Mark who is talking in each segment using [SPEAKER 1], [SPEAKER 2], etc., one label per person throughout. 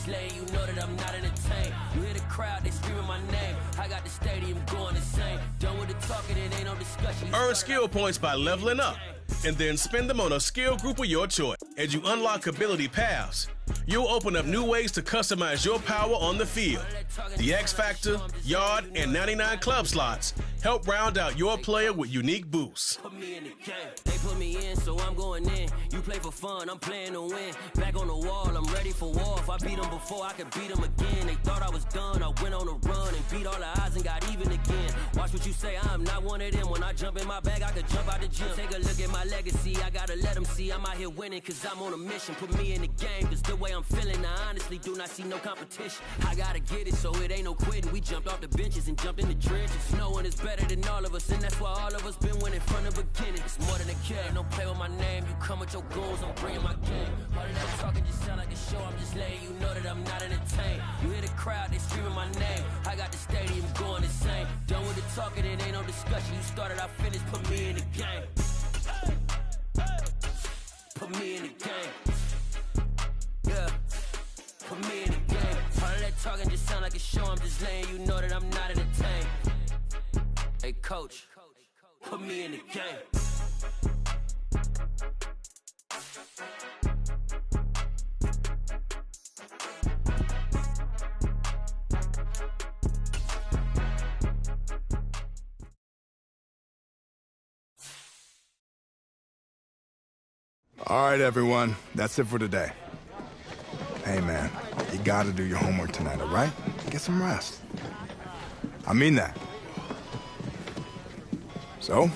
[SPEAKER 1] just letting you know that I'm not entertained. You hear the crowd, they screaming my name. I got the stadium going insane. Done with the talking, it ain't no discussion.
[SPEAKER 2] Earn skill points by leveling up, and then spend them on a skill group of your choice. As you unlock ability paths, you'll open up new ways to customize your power on the field. The X Factor, Yard, and 99 club slots help round out your player with unique boosts.
[SPEAKER 1] Put me in the game. They put me in, so I'm going in. You play for fun, I'm playing to win. Back on the wall, I'm ready for war. If I beat them before, I could beat them again. They thought I was done, I went on a run and beat all the odds and got even again. Watch what you say, I'm not one of them. When I jump in my bag, I could jump out the gym. Take a look at my legacy, I gotta let them see I'm out here winning, cause I'm on a mission. Put me in the game, cause the way I'm feeling, I honestly do not see no competition. I gotta get it, so it ain't no quitting. We jumped off the benches and jumped in the trenches. No one is better than all of us, and that's why all of us been winning from the beginning. It's more than a kid, don't play with my name. You come with your goons, I'm bringing my game. All of that talking just sound like a show. I'm just letting you know that I'm not entertained. You hear the crowd, they screaming my name. I got the stadium going insane. Done with the talking, it ain't no discussion. You started, I finished, put me in the game. Put me in the game. Yeah. Put me in the game. All of that talking just sound like a show. I'm just letting you know that I'm not entertained. Hey, coach, put me in the game.
[SPEAKER 3] All right, everyone. That's it for today. Hey, man, you gotta do your homework tonight, all right? Get some rest. I mean that. So,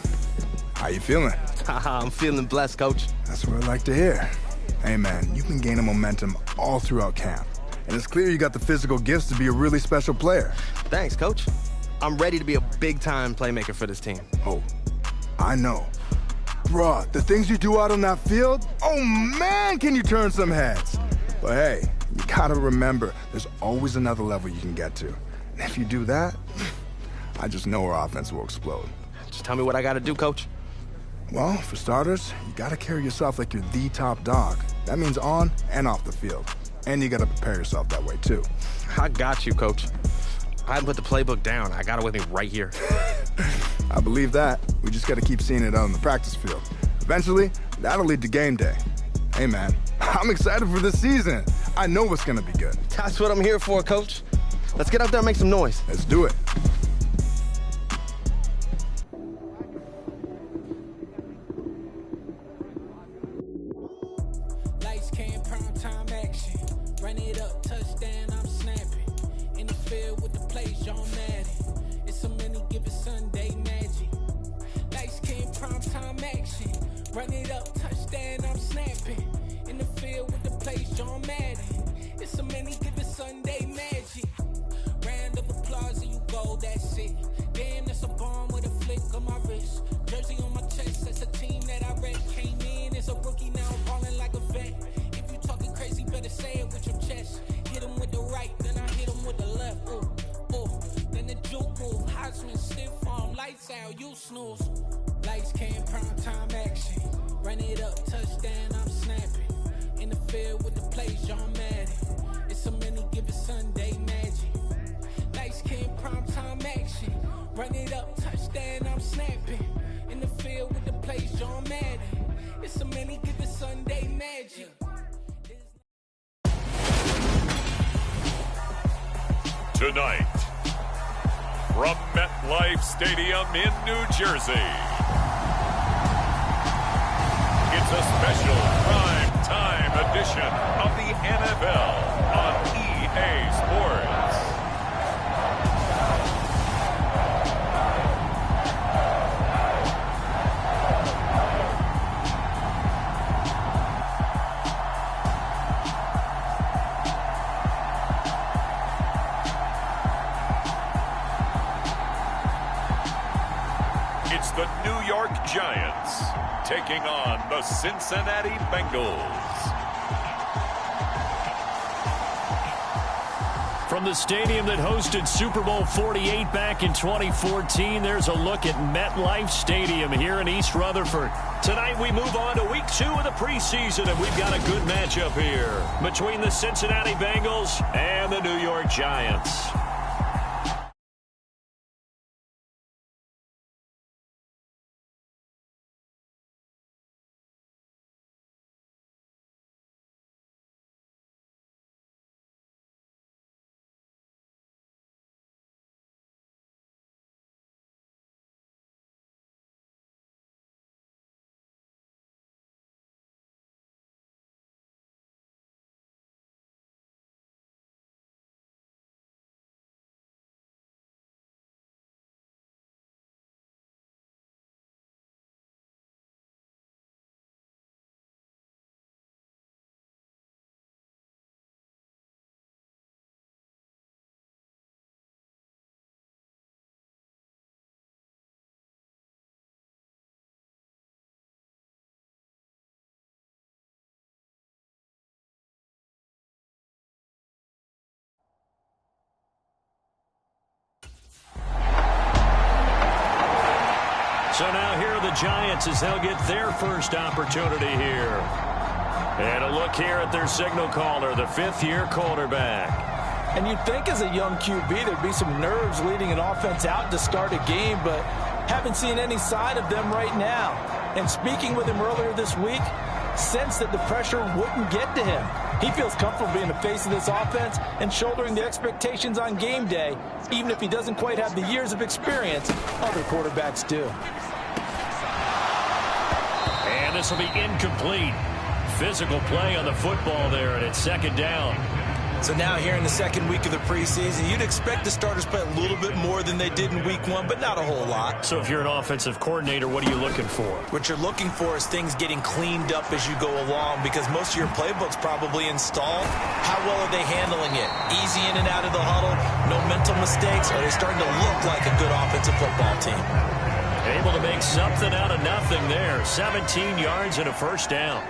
[SPEAKER 3] how you feeling?
[SPEAKER 4] I'm feeling blessed, Coach.
[SPEAKER 3] That's what I like to hear. Hey, man, you've been gaining momentum all throughout camp. And it's clear you got the physical gifts to be a really special player.
[SPEAKER 4] Thanks, Coach. I'm ready to be a big-time playmaker for this team.
[SPEAKER 3] Oh, I know. Bruh, the things you do out on that field, oh man, can you turn some heads. But hey, you gotta remember, there's always another level you can get to. And if you do that, I just know our offense will explode.
[SPEAKER 4] Just tell me what I gotta do, Coach.
[SPEAKER 3] Well, for starters, you gotta carry yourself like you're the top dog. That means on and off the field. And you gotta prepare yourself that way, too.
[SPEAKER 4] I got you, Coach. I haven't put the playbook down. I got it with me right here.
[SPEAKER 3] I believe that. We just gotta keep seeing it out on the practice field. Eventually, that'll lead to game day. Hey, man, I'm excited for this season. I know it's gonna be good.
[SPEAKER 4] That's what I'm here for, Coach. Let's get out there and make some noise.
[SPEAKER 3] Let's do it.
[SPEAKER 5] Lights came, prime time action. Run it up, touchdown, I'm snapping. In the field with the plays, John Madden. It's a many given Sunday magic. Lights came, prime time action. Run it up, touchdown, I'm snapping. In the field with the plays, John Madden. It's a many given Sunday magic. Round of applause and you go, that's it. Damn, that's a bomb with a flick on my wrist. Jersey on my chest, that's a team that I read. Came in as a rookie, now I'm balling like a vet. If you talking crazy, better say it with your chest. Hit him with the right, then I hit him with the left. Ooh, ooh. Then the juke move, Heisman, stiff arm, lights out, you snooze. Lights came, prime time action. Run it up, touchdown, I'm snapping. In the field with the plays, John Madden. It's a many given Sunday magic. Lights came, prime time action. Run it up, touchdown, I'm snapping. In the field with the plays, John Madden. It's a many given Sunday magic.
[SPEAKER 6] Tonight, from MetLife Stadium in New Jersey, it's a special prime time edition of the NFL on EA Sports. It's the New York Giants taking on the Cincinnati Bengals.
[SPEAKER 7] From the stadium that hosted Super Bowl 48 back in 2014, there's a look at MetLife Stadium here in East Rutherford. Tonight we move on to week 2 of the preseason, and we've got a good matchup here between the Cincinnati Bengals and the New York Giants. So now here are the Giants as they'll get their first opportunity here. And a look here at their signal caller, the 5th-year quarterback.
[SPEAKER 8] And you'd think as a young QB there'd be some nerves leading an offense out to start a game, but haven't seen any sign of them right now. And speaking with him earlier this week, sensed that the pressure wouldn't get to him. He feels comfortable being the face of this offense and shouldering the expectations on game day, even if he doesn't quite have the years of experience other quarterbacks do.
[SPEAKER 7] And this will be incomplete. Physical play on the football there, and it's 2nd down.
[SPEAKER 8] So now here in the 2nd week of the preseason, you'd expect the starters play a little bit more than they did in week 1, but not a whole lot.
[SPEAKER 7] So if you're an offensive coordinator, what are you looking for?
[SPEAKER 8] What you're looking for is things getting cleaned up as you go along, because most of your playbook's probably installed. How well are they handling it? Easy in and out of the huddle, no mental mistakes? Are they starting to look like a good offensive football team?
[SPEAKER 7] Able to make something out of nothing there. 17 yards and a 1st down.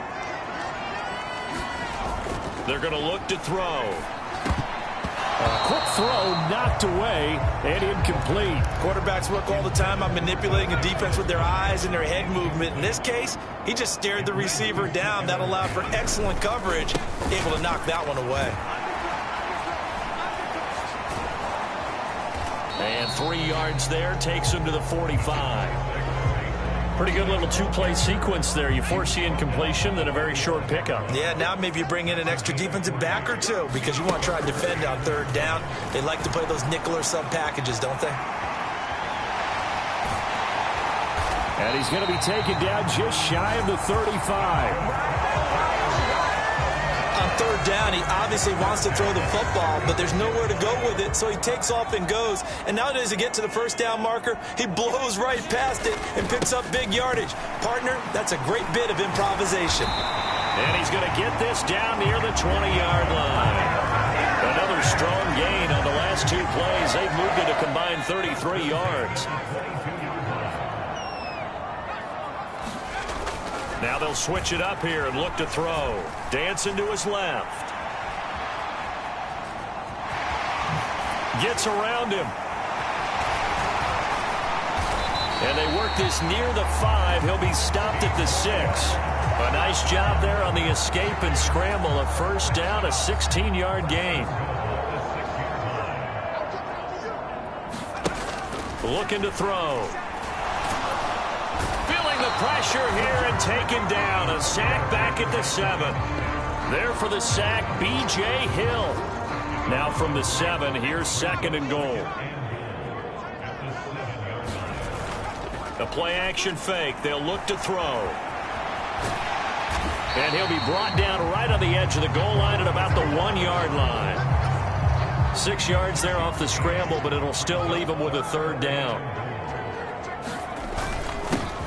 [SPEAKER 7] They're going to look to throw.
[SPEAKER 9] A quick throw knocked away and incomplete.
[SPEAKER 8] Quarterbacks work all the time on manipulating a defense with their eyes and their head movement. In this case, he just stared the receiver down. That allowed for excellent coverage, able to knock that one away.
[SPEAKER 7] And 3 yards there takes him to the 45. Pretty good little 2-play sequence there. You force the incompletion, then a very short pickup.
[SPEAKER 8] Yeah, now maybe you bring in an extra defensive back or two because you want to try to defend on 3rd down. They like to play those nickel or sub packages, don't they?
[SPEAKER 9] And he's going to be taken down just shy of the 35.
[SPEAKER 8] On 3rd down, he obviously wants to throw the football, but there's nowhere to go with it, so he takes off and goes. And nowadays, to get to the 1st down marker, he blows right past it and picks up big yardage. Partner, that's a great bit of improvisation.
[SPEAKER 7] And he's going to get this down near the 20-yard line. Another strong gain on the last 2 plays. They've moved it a combined 33 yards. Now they'll switch it up here and look to throw. Dancing to his left. Gets around him. And they work this near the 5. He'll be stopped at the 6. A nice job there on the escape and scramble. A 1st down, a 16-yard gain. Looking to throw. The pressure here and taken down. A sack back at the 7. There for the sack, B.J. Hill. Now from the 7, here's 2nd and goal. The play-action fake. They'll look to throw. And he'll be brought down right on the edge of the goal line at about the 1-yard line. 6 yards there off the scramble, but it'll still leave him with a 3rd down.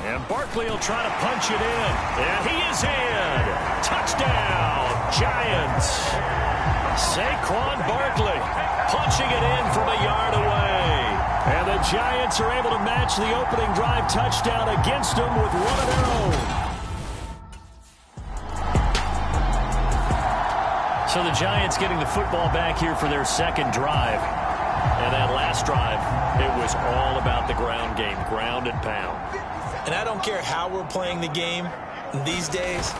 [SPEAKER 7] And Barkley will try to punch it in. And he is in. Touchdown, Giants. Saquon Barkley punching it in from a yard away. And the Giants are able to match the opening drive touchdown against them with one of their own. So the Giants getting the football back here for their 2nd drive. And that last drive, it was all about the ground game, ground and pound.
[SPEAKER 8] And I don't care how we're playing the game these days,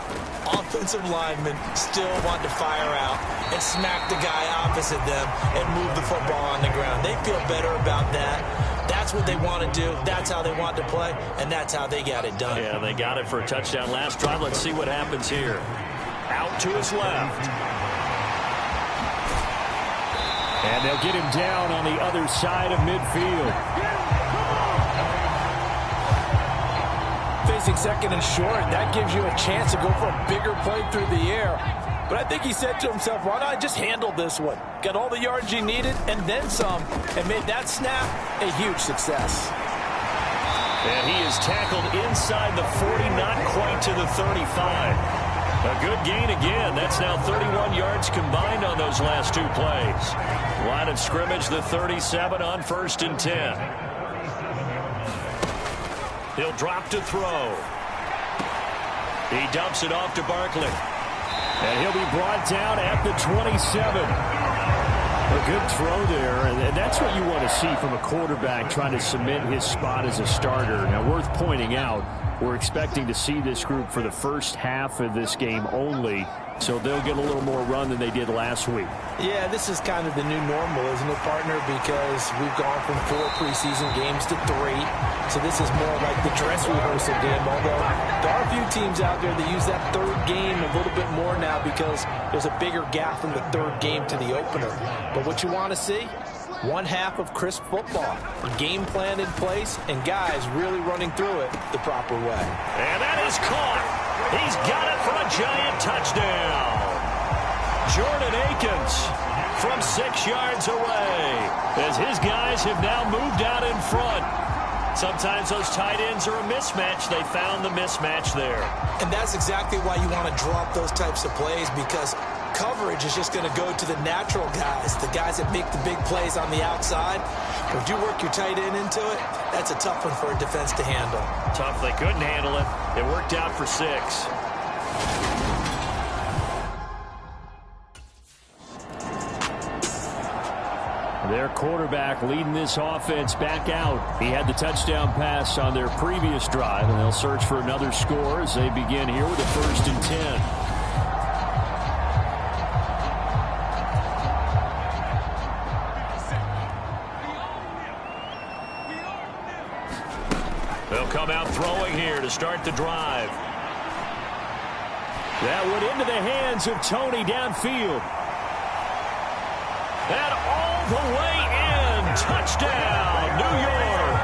[SPEAKER 8] offensive linemen still want to fire out and smack the guy opposite them and move the football on the ground. They feel better about that. That's what they want to do. That's how they want to play, and that's how they got it done.
[SPEAKER 7] Yeah, they got it for a touchdown last drive. Let's see what happens here. Out to his left.
[SPEAKER 9] And they'll get him down on the other side of midfield.
[SPEAKER 8] Facing second and short, that gives you a chance to go for a bigger play through the air. But I think he said to himself, why not I just handle this one? Got all the yards you needed and then some, and made that snap a huge success.
[SPEAKER 7] And he is tackled inside the 40, not quite to the 35. A good gain again. That's now 31 yards combined on those last two plays. Line of scrimmage, the 37 on 1st and 10. He'll drop to throw. He dumps it off to Barkley.
[SPEAKER 9] And he'll be brought down at the 27. A good throw there, and that's what you want to see from a quarterback trying to cement his spot as a starter. Now, worth pointing out, we're expecting to see this group for the first half of this game only, so they'll get a little more run than they did last week.
[SPEAKER 8] Yeah, this is kind of the new normal, isn't it, partner? Because we've gone from 4 preseason games to 3. So this is more like the dress rehearsal game, although there are a few teams out there that use that third game a little bit more now because there's a bigger gap from the third game to the opener. But what you want to see? One half of crisp football, a game plan in place, and guys really running through it the proper way.
[SPEAKER 7] And that is caught. He's got it for a giant touchdown. Jordan Akins from 6 yards away as his guys have now moved out in front. Sometimes those tight ends are a mismatch. They found the mismatch there.
[SPEAKER 8] And that's exactly why you want to drop those types of plays, because coverage is just going to go to the natural guys, the guys that make the big plays on the outside. But if you work your tight end into it, that's a tough one for a defense to handle.
[SPEAKER 7] Tough. They couldn't handle it. It worked out for 6.
[SPEAKER 9] Their quarterback leading this offense back out. He had the touchdown pass on their previous drive, and they'll search for another score as they begin here with a 1st and 10.
[SPEAKER 7] They'll come out throwing here to start the drive.
[SPEAKER 9] That went into the hands of Tony downfield.
[SPEAKER 7] And all the way in. Touchdown, New York.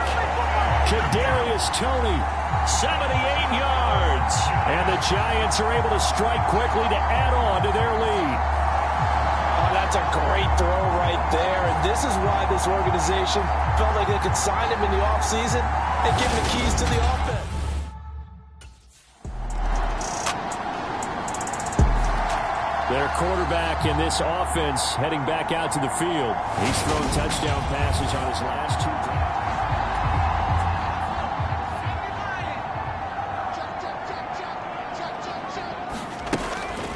[SPEAKER 9] Kadarius Toney,
[SPEAKER 7] 78 yards.
[SPEAKER 9] And the Giants are able to strike quickly to add on to their lead.
[SPEAKER 8] Oh, that's a great throw right there. And this is why this organization felt like they could sign him in the offseason and give him the keys to the offense.
[SPEAKER 9] Their quarterback in this offense heading back out to the field. He's thrown touchdown passes on his last 2 drives.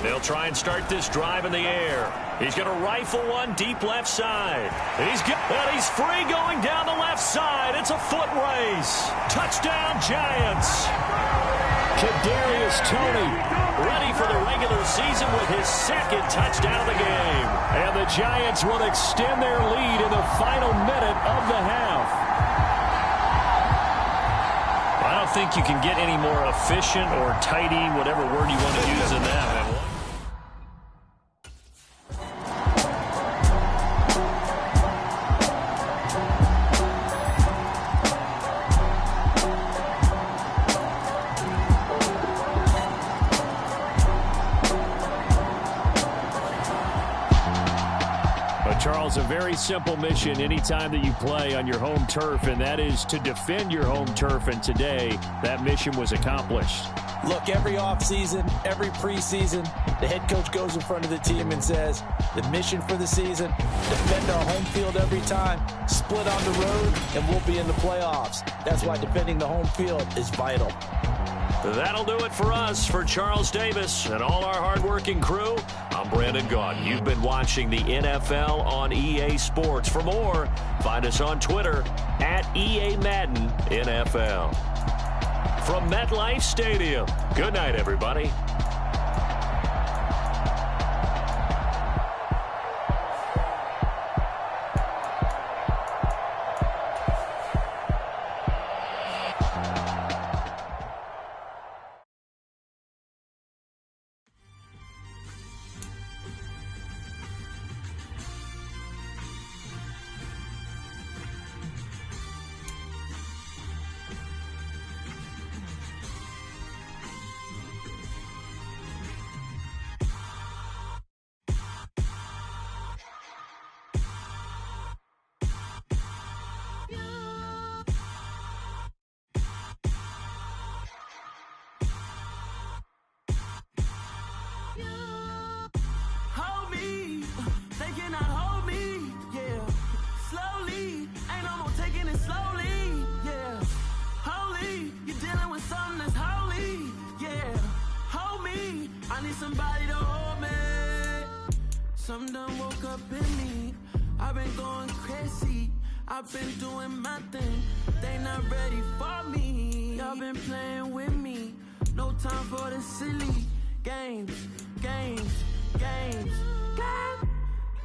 [SPEAKER 7] They'll try and start this drive in the air. He's going to rifle one deep left side. He's free going down the left side. It's a foot race. Touchdown, Giants.
[SPEAKER 9] Kadarius Toney
[SPEAKER 7] ready for the regular season with his 2nd touchdown of the game.
[SPEAKER 9] And the Giants will extend their lead in the final minute of the half.
[SPEAKER 7] I don't think you can get any more efficient or tidy, whatever word you want to use in that.
[SPEAKER 9] Charles, a very simple mission anytime that you play on your home turf, and that is to defend your home turf. And today, that mission was accomplished.
[SPEAKER 8] Look, every offseason, every preseason, the head coach goes in front of the team and says, the mission for the season, defend our home field every time, split on the road, and we'll be in the playoffs. That's why defending the home field is vital.
[SPEAKER 7] That'll do it for us. For Charles Davis and all our hardworking crew, I'm Brandon Gaudin. You've been watching the NFL on EA Sports. For more, find us on Twitter @EA Madden NFL. from MetLife Stadium. Good night, everybody.
[SPEAKER 5] Hold me, they cannot hold me, yeah. Slowly, ain't no more taking it slowly, yeah. Holy, you're dealing with something that's holy, yeah. Hold me, I need somebody to hold me. Something done woke up in me, I've been going crazy. I've been doing my thing, they not ready for me. Y'all been playing with me, no time for the silly games.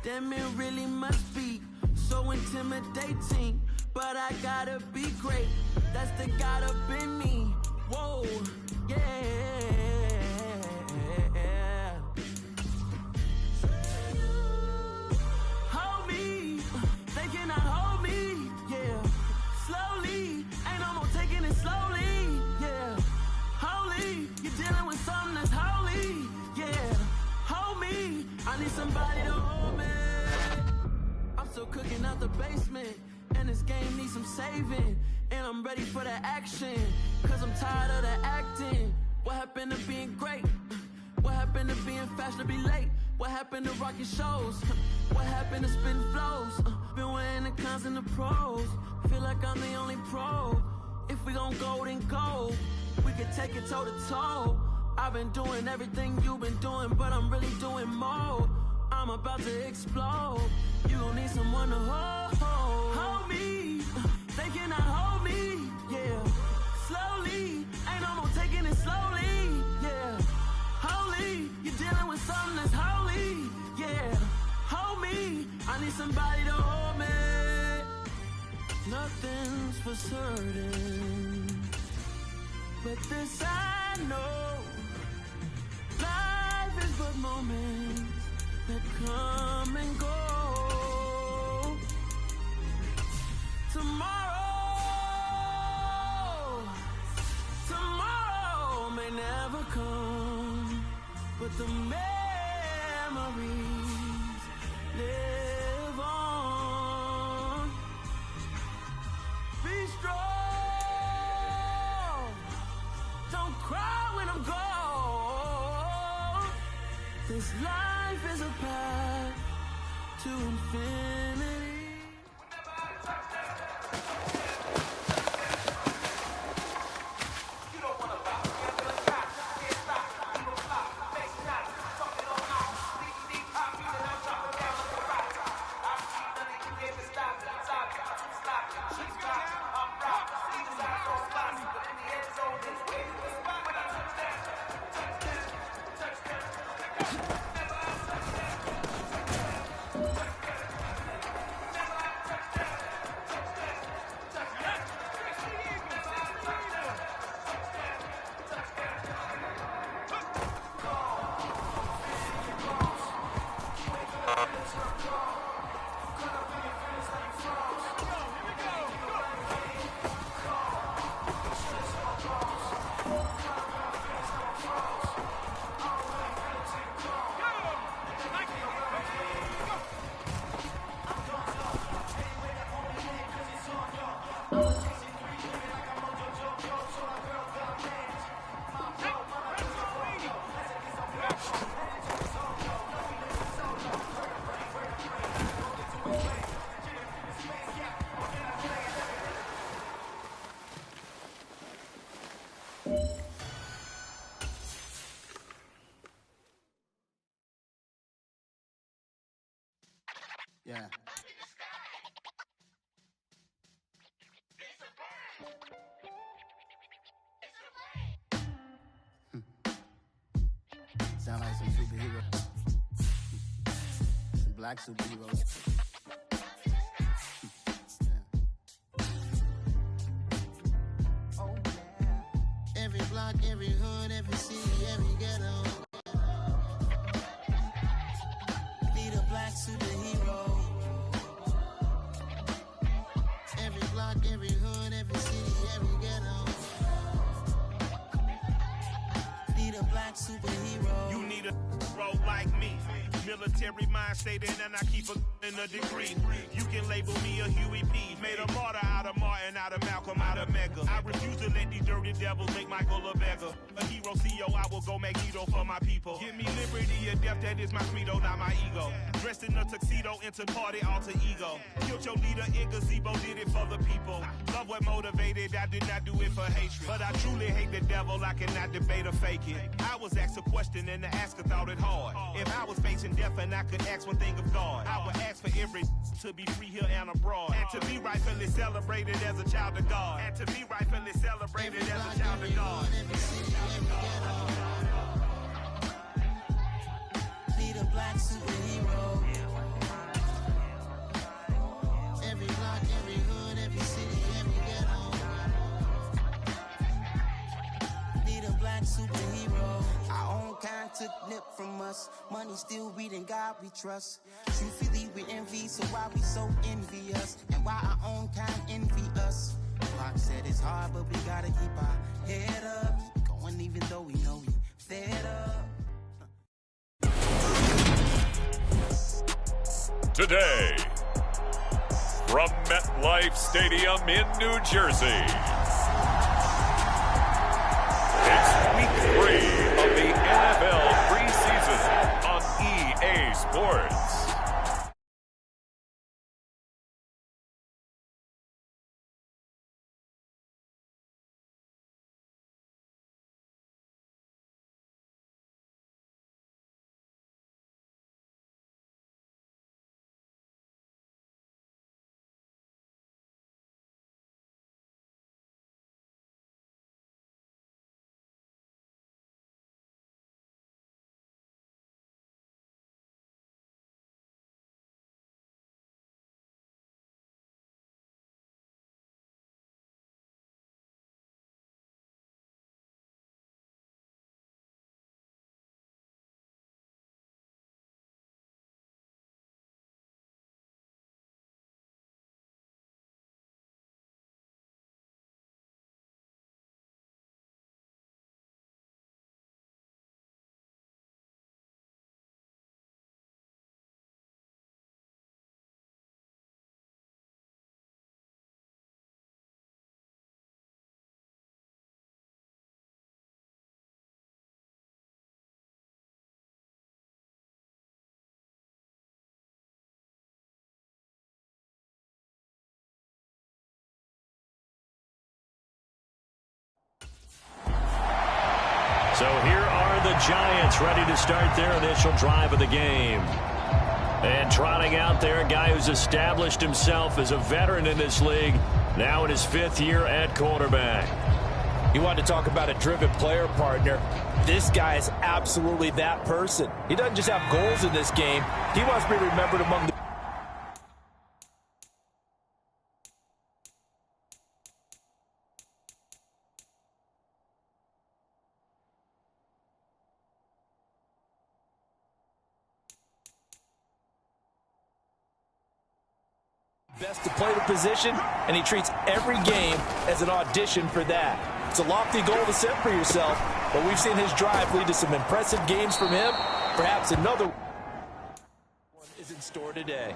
[SPEAKER 5] Damn, it really must be so intimidating, but I gotta be great. That's the God up in me. Whoa, yeah. Hold me, they cannot hold me, yeah. Slowly, ain't no more taking it slowly, yeah. Holy, you're dealing with something that's holy, yeah. Hold me, I need somebody to hold me. I'm still cooking out the basement, and this game needs some saving. And I'm ready for the action, cause I'm tired of the acting. What happened to being great? What happened to being fashionably late? What happened to rocking shows? What happened to spitting flows? Been weighing the cons and the pros. Feel like I'm the only pro. If we gon' go, then go. We could take it toe to toe. I've been doing everything you've been doing, but I'm really doing more. I'm about to explode. You gon' need someone to hold me. They cannot hold me, yeah. Slowly, ain't no more taking it slowly, yeah. Holy, you're dealing with something that's holy, yeah. Hold me, I need somebody to hold me. Nothing's for certain, but this I know. Life is but moments that come and go. Tomorrow may never come, but the memories live on. Be strong, don't cry when I'm gone. This life is a path to infinity.
[SPEAKER 10] Yeah. sound like some superheroes. Some black superheroes. Every block, every hood, every city, every ghetto. Be the black superhero. Every block, every hood, every city, every ghetto. Be the black superhero.
[SPEAKER 11] You need a role like me. Military mind stated, and I keep a degree. You can label me a Huey P. Made a martyr out of Martin, out of Malcolm, out of Mega. I refuse to let these dirty devils make Michael a beggar. A hero CEO, I will go Magneto for my people. Give me liberty or death, that is my credo, not my ego. Dressed in a tuxedo, into party, alter ego. Killed your leader in gazebo, did it for the people. Love what motivated, I did not do it for hatred. But I truly hate the devil, I cannot debate or fake it. I was asked a question and the asker thought it hard. If I was facing death and I could ask one thing of God, I would ask for every to be free here and abroad, and to be rightfully celebrated as a child of God, and to be rightfully celebrated as a child of God.
[SPEAKER 10] Be the black superhero. Every block, every hood, every city, every ghetto. Be the black superhero. Our own kind took nip from us. Money still reading God we trust. Truthfully we envy, so why we so envious? And why our own kind envy us? Pac said it's hard, but we gotta keep our head up. Going even though we know we fed up.
[SPEAKER 6] Today, from MetLife Stadium in New Jersey, it's week 3 of the NFL preseason on EA Sports.
[SPEAKER 7] So here are the Giants ready to start their initial drive of the game. And trotting out there, a guy who's established himself as a veteran in this league, now in his 5th year at quarterback.
[SPEAKER 8] You want to talk about a driven player, partner. This guy is absolutely that person. He doesn't just have goals in this game. He wants to be remembered among the best to play the position, and he treats every game as an audition for that. It's a lofty goal to set for yourself, but we've seen his drive lead to some impressive games from him. Perhaps another one is in store today.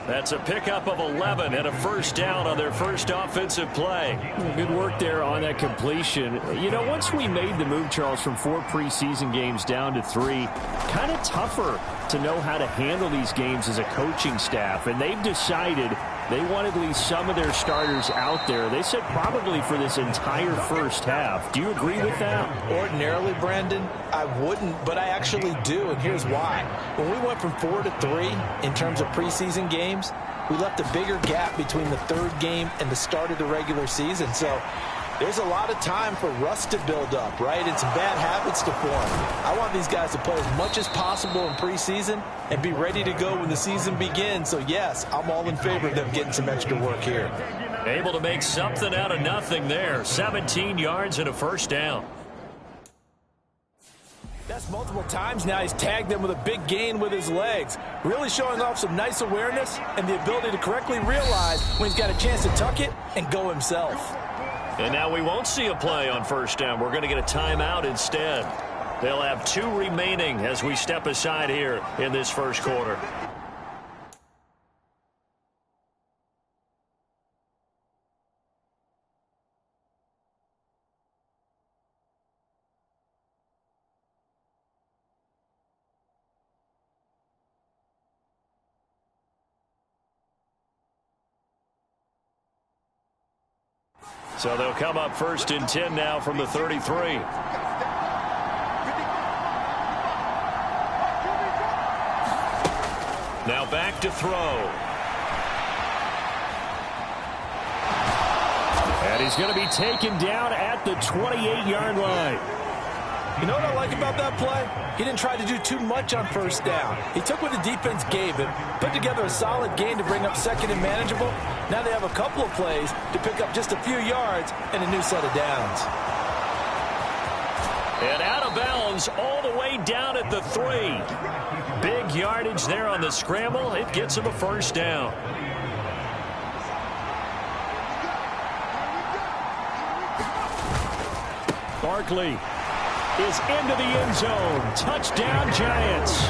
[SPEAKER 7] That's a pickup of 11 and a first down on their first offensive play.
[SPEAKER 9] Good work there on that completion. You know, once we made the move, Charles, from 4 preseason games down to 3, kind of tougher to know how to handle these games as a coaching staff, and they've decided they want at least some of their starters out there. They said probably for this entire first half. Do you agree with that?
[SPEAKER 8] Ordinarily, Brandon, I wouldn't, but I actually do, and here's why. When we went from 4 to 3 in terms of preseason games, we left a bigger gap between the 3rd game and the start of the regular season. So there's a lot of time for rust to build up, right, and some bad habits to form. I want these guys to play as much as possible in preseason and be ready to go when the season begins. So, yes, I'm all in favor of them getting some extra work here.
[SPEAKER 7] Able to make something out of nothing there. 17 yards and a first down.
[SPEAKER 8] That's multiple times now he's tagged them with a big gain with his legs. Really showing off some nice awareness and the ability to correctly realize when he's got a chance to tuck it and go himself.
[SPEAKER 7] And now we won't see a play on first down. We're going to get a timeout instead. They'll have 2 remaining as we step aside here in this first quarter. So they'll come up 1st and 10 now from the 33. Now back to throw. And he's going to be taken down at the 28-yard line.
[SPEAKER 8] You know what I like about that play? He didn't try to do too much on first down. He took what the defense gave him, put together a solid gain to bring up 2nd and manageable. Now they have a couple of plays to pick up just a few yards and a new set of downs.
[SPEAKER 7] And out of bounds all the way down at the 3. Big yardage there on the scramble. It gets him a first down. Barkley is into the end zone. Touchdown, Giants.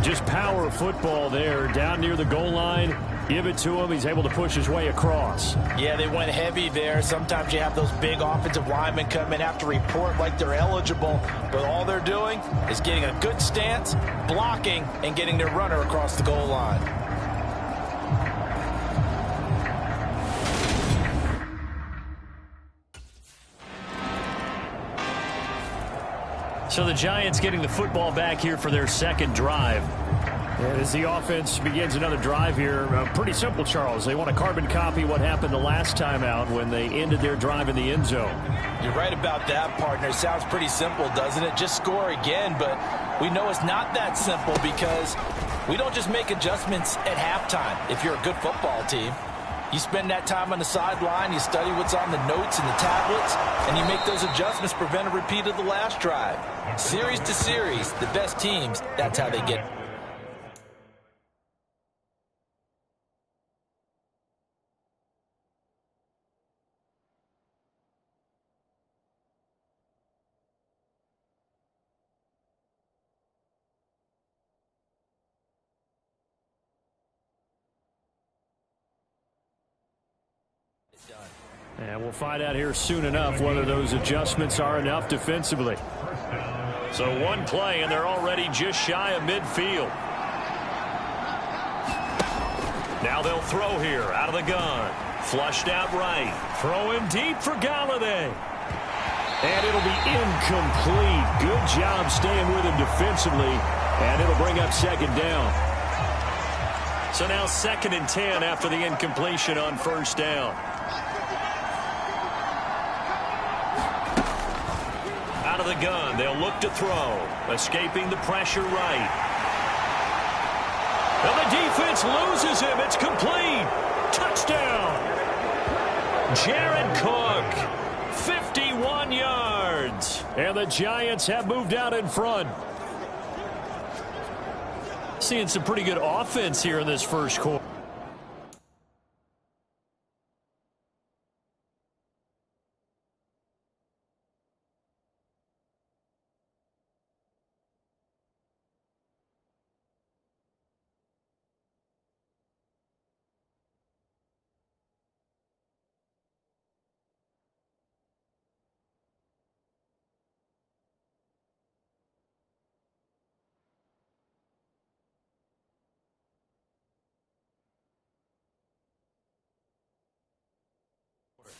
[SPEAKER 7] Just power football there down near the goal line. Give it to him. He's able to push his way across.
[SPEAKER 8] Yeah, they went heavy there. Sometimes you have those big offensive linemen come in, have to report like they're eligible, but all they're doing is getting a good stance, blocking, and getting their runner across the goal line.
[SPEAKER 7] So the Giants getting the football back here for their 2nd drive. And as the offense begins another drive here, pretty simple, Charles. They want to carbon copy what happened the last time out when they ended their drive in the end zone.
[SPEAKER 8] You're right about that, partner. Sounds pretty simple, doesn't it? Just score again, but we know it's not that simple because we don't just make adjustments at halftime if you're a good football team. You spend that time on the sideline, you study what's on the notes and the tablets, and you make those adjustments to prevent a repeat of the last drive. Series to series, the best teams, that's how they get.
[SPEAKER 7] And we'll find out here soon enough whether those adjustments are enough defensively. So one play, and they're already just shy of midfield. Now they'll throw here out of the gun. Flushed out right. Throw him deep for Galladay. And it'll be incomplete. Good job staying with him defensively. And it'll bring up 2nd down. So now 2nd and 10 after the incompletion on first down. Out of the gun, they'll look to throw. Escaping the pressure right. And the defense loses him. It's complete. Touchdown. Jared Cook, 51 yards. And the Giants have moved out in front. Seeing some pretty good offense here in this first quarter.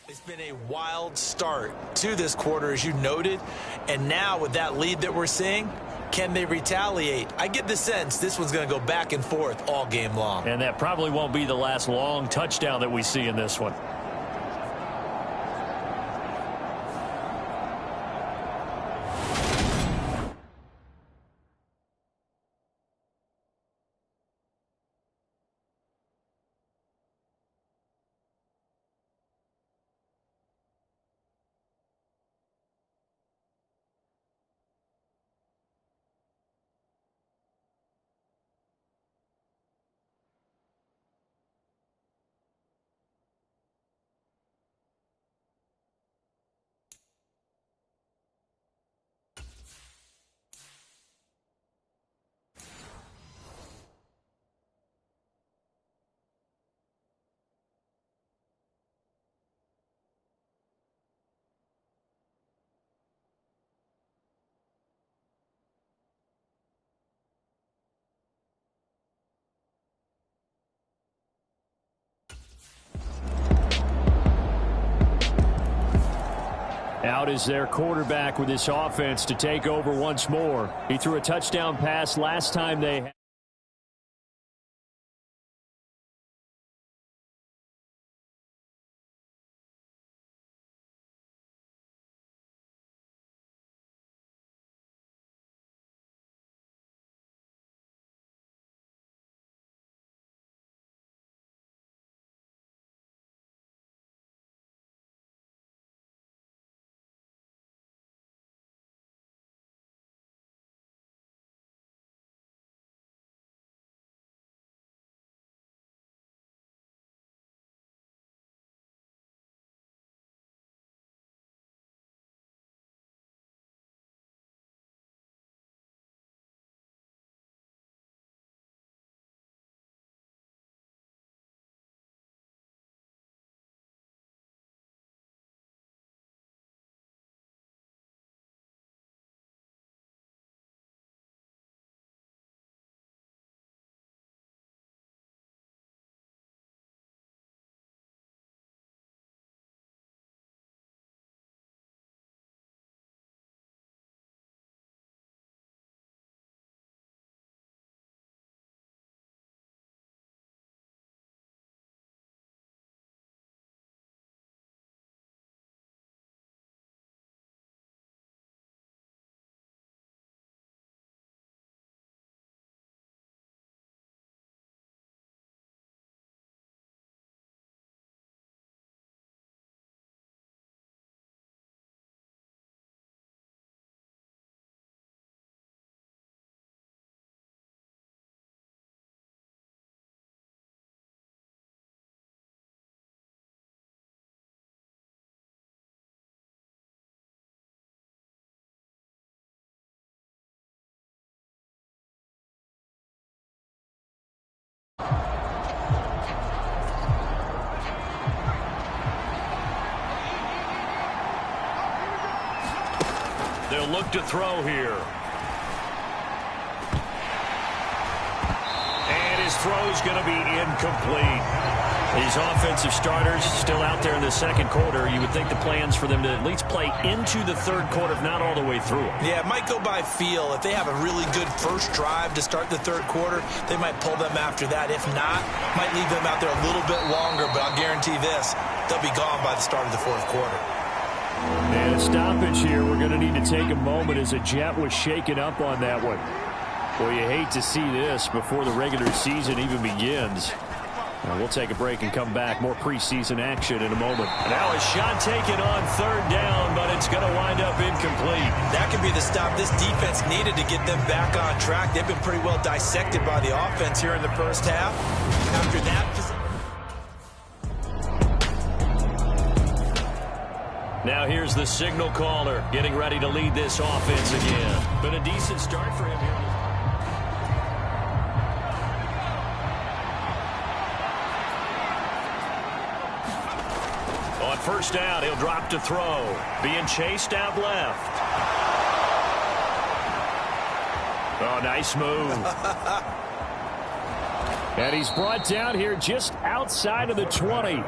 [SPEAKER 8] It's been a wild start to this quarter, as you noted. And now with that lead that we're seeing, Can they retaliate? I get the sense this one's going to go back and forth all game long.
[SPEAKER 9] And that probably won't be the last long touchdown that we see in this one. Out is their quarterback with this offense to take over once more. He threw a touchdown pass last time they had. They'll look to throw here. And his throw's going to be incomplete. These offensive starters still out there in the second quarter. You would think the plans for them to at least play into the third quarter, if not all the way through.
[SPEAKER 8] Yeah, it might go by feel. If they have a really good first drive to start the third quarter, they might pull them after that. If not, might leave them out there a little bit longer, but I'll guarantee this, they'll be gone by the start of the fourth quarter.
[SPEAKER 9] And a stoppage here. We're going to need to take a moment as a Jet was shaken up on that one. Well, you hate to see this before the regular season even begins. We'll take a break and come back. More preseason action in a moment. Now a shot taken on third down, but it's going to wind up incomplete.
[SPEAKER 8] That could be the stop this defense needed to get them back on track. They've been pretty well dissected by the offense here in the first half. After that...
[SPEAKER 9] Now here's the signal caller getting ready to lead this offense again. Been a decent start for him here. On first down, he'll drop to throw. Being chased out left. Oh, nice move. And he's brought down here just outside of the 20.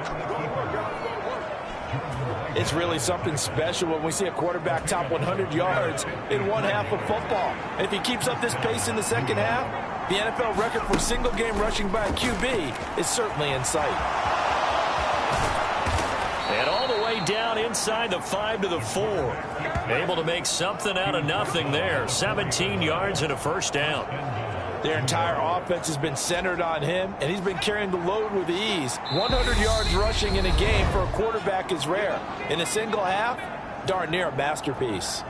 [SPEAKER 8] It's really something special when we see a quarterback top 100 yards in one half of football. And if he keeps up this pace in the second half, the NFL record for single-game rushing by a QB is certainly in sight.
[SPEAKER 7] And all the way down inside the 5 to the 4. Able to make something out of nothing there. 17 yards and a first down.
[SPEAKER 8] Their entire offense has been centered on him, and he's been carrying the load with ease. 100 yards rushing in a game for a quarterback is rare. In a single half, darn near a masterpiece.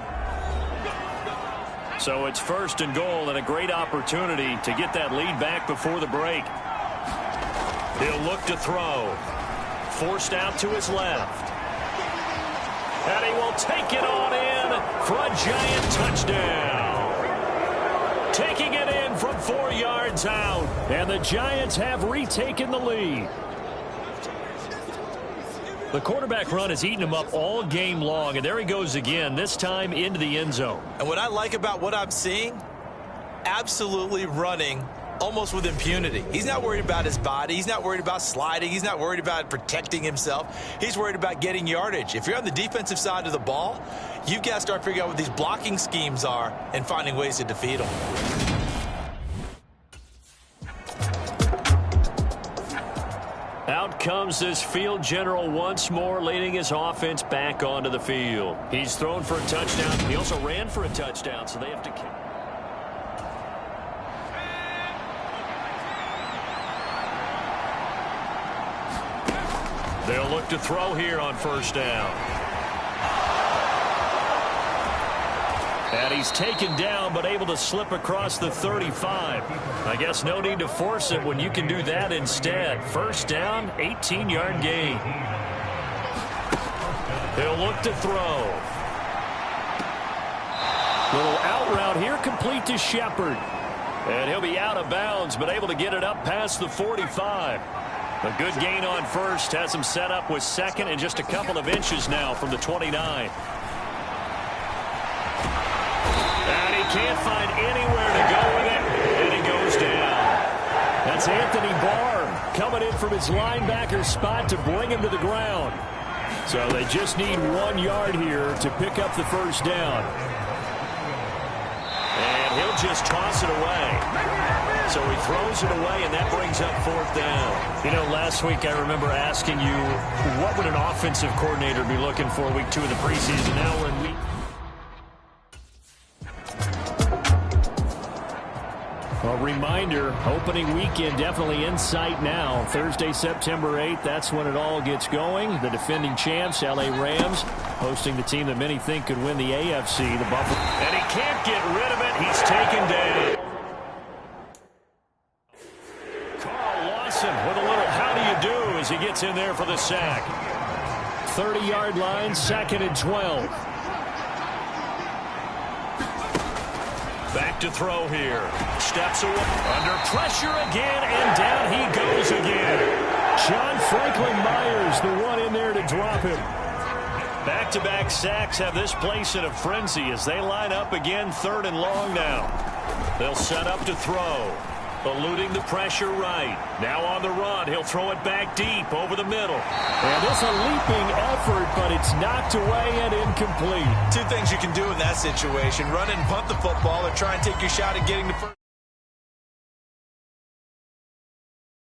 [SPEAKER 7] So it's 1st and goal and a great opportunity to get that lead back before the break. He'll look to throw. Forced out to his left. And he will take it on in for a giant touchdown. Taking it in from 4 yards out. And the Giants have retaken the lead. The quarterback run has eaten him up all game long. And there he goes again, this time into the end zone.
[SPEAKER 8] And what I like about what I'm seeing, absolutely running almost with impunity. He's not worried about his body. He's not worried about sliding. He's not worried about protecting himself. He's worried about getting yardage. If you're on the defensive side of the ball, you've got to start figuring out what these blocking schemes are and finding ways to defeat them.
[SPEAKER 7] Out comes this field general once more, leading his offense back onto the field. He's thrown for a touchdown. He also ran for a touchdown, so they have to kick. They'll look to throw here on 1st down. And he's taken down, but able to slip across the 35. I guess no need to force it when you can do that instead. 1st down, 18-yard gain. He'll look to throw. Little out route here, complete to Shepard. And he'll be out of bounds, but able to get it up past the 45. A good gain on 1st, has him set up with 2nd and just a couple of inches now from the 29. And he can't find anywhere to go with it, and he goes down. That's Anthony Barr coming in from his linebacker spot to bring him to the ground. So they just need 1 yard here to pick up the 1st down. And he'll just toss it away. So he throws it away, and that brings up 4th down. You know, last week I remember asking you, what would an offensive coordinator be looking for week 2 of the preseason? Now we're in week. A reminder, opening weekend definitely in sight now. Thursday, September 8th, that's when it all gets going. The defending champs, LA Rams, hosting the team that many think could win the AFC, the Buffalo. And he can't get rid of it. He's taken down. With a little how do you do as he gets in there for the sack. 30-yard line, 2nd and 12. Back to throw here. Steps away. Under pressure again, and down he goes again. John Franklin Myers, the one in there to drop him. Back-to-back sacks have this place in a frenzy as they line up again, 3rd and long now. They'll set up to throw. Eluding the pressure right. Now on the run. He'll throw it back deep over the middle. And it's a leaping effort, but it's knocked away and incomplete.
[SPEAKER 8] 2 things you can do in that situation. Run and punt the football or try and take your shot at getting the first.